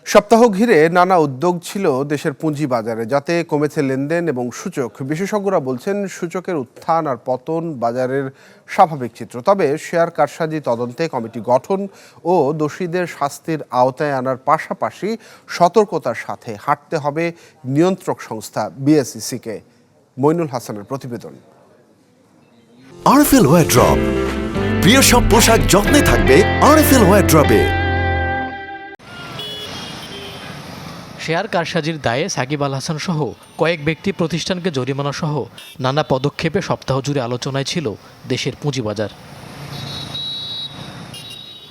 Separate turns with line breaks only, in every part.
সপ্তাহ ঘিরে নানা উদ্যোগ ছিল দেশের পুঁজি বাজারে, যাতে কমেছে লেনদেন এবং সূচক। বিশেষজ্ঞরা বলছেন সূচকের উত্থান আর পতন বাজারের স্বাভাবিক চিত্র। তবে শেয়ার কারসাজি তদন্তে কমিটি গঠন ও দোষীদের শাস্তির আওতায় আনার পাশাপাশি সতর্কতার সাথে হাঁটতে হবে নিয়ন্ত্রক সংস্থা বিএসইসিকে। মইনুল হাসানের প্রতিবেদন।
আরএফএল ওয়্যার ড্রপ, প্রিয় সব পোশাক যত্নে থাকবে আরএফএল ওয়্যার ড্রপে।
শেয়ার কারসাজির দায়ে সাকিব আল হাসান সহ কয়েক ব্যক্তি প্রতিষ্ঠানকে জরিমানা সহ নানা পদক্ষেপে সপ্তাহ জুড়ে আলোচনায় ছিল দেশের পুঁজিবাজার।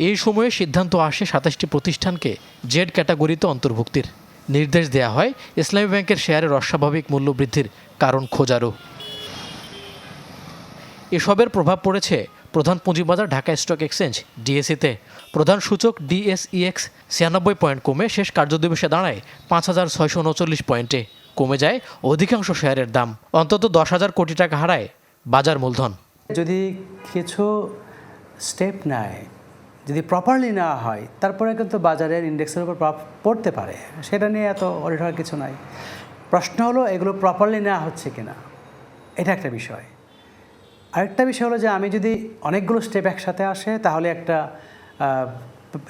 এই সময়ে সিদ্ধান্ত আসে ২৭টি প্রতিষ্ঠানকে জেড ক্যাটাগরিতে অন্তর্ভুক্তির। নির্দেশ দেয়া হয় ইসলামী ব্যাংকের শেয়ারের অস্বাভাবিক মূল্য বৃদ্ধির কারণ খোঁজারও। এসবের প্রভাব পড়েছে প্রধান পুঁজিবাজার ঢাকা স্টক এক্সচেঞ্জ ডিএসইতে। প্রধান সূচক ডিএসইএক্স ৯৬ পয়েন্ট কমে শেষ কার্যদিবসে দাঁড়ায় ৫,৬৩৯ পয়েন্টে। কমে যায় অধিকাংশ শেয়ারের দাম। অন্তত ১০,০০০ কোটি টাকা হারায় বাজার মূলধন।
যদি কিছু স্টেপ নেয়, যদি প্রপারলি নেওয়া হয়, তারপরে কিন্তু বাজারের ইন্ডেক্সের উপর প্রভাব পড়তে পারে। সেটা নিয়ে এত অডিট হওয়ার কিছু নাই। প্রশ্ন হলো এগুলো প্রপারলি নেওয়া হচ্ছে কিনা, এটা একটা বিষয়। আরেকটা বিষয় হলো যে আমি যদি অনেকগুলো স্টেপ একসাথে আসে, তাহলে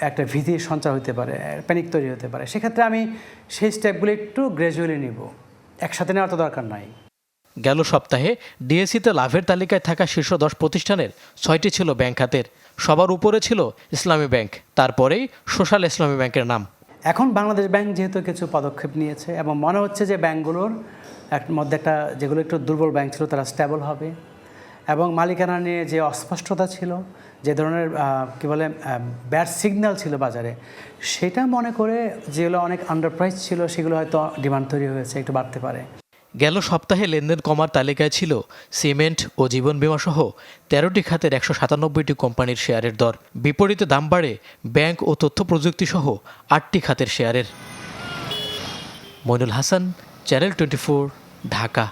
একটা ভীতির সঞ্চার হতে পারে, প্যানিক তৈরি হতে পারে। সেক্ষেত্রে আমি সেই স্টেপগুলো একটু গ্র্যাজুয়ালি নিব, একসাথে নেওয়ার তো দরকার নাই।
গেল সপ্তাহে ডিএসইতে লাভের তালিকায় থাকা শীর্ষ ১০ প্রতিষ্ঠানের ৬টি ছিল ব্যাংক খাতের। সবার উপরে ছিল ইসলামী ব্যাংক, তারপরেই সোশ্যাল ইসলামী ব্যাংকের নাম।
এখন বাংলাদেশ ব্যাংক যেহেতু কিছু পদক্ষেপ নিয়েছে এবং মনে হচ্ছে যে ব্যাংকগুলোর মধ্যে যেগুলো একটু দুর্বল ব্যাংক ছিল তারা স্টেবল হবে, এবং মালিকানা নিয়ে যে অস্পষ্টতা ছিল, যে ধরনের ব্যাড সিগন্যাল ছিল বাজারে, সেটা মনে করে যেগুলো অনেক আন্ডারপ্রাইস ছিল সেগুলো হয়তো ডিমান্ড তৈরি হয়েছে, একটু বাড়তে পারে।
গেল সপ্তাহে লেনদেন কমার তালিকায় ছিল সিমেন্ট ও জীবন বীমা সহ ১৩টি খাতের ১৯৭টি কোম্পানির শেয়ারের দর। বিপরীতে দাম বাড়ে ব্যাংক ও তথ্য প্রযুক্তি সহ ৮টি খাতের শেয়ারের। মইনুল হাসান, চ্যানেল 24, ঢাকা।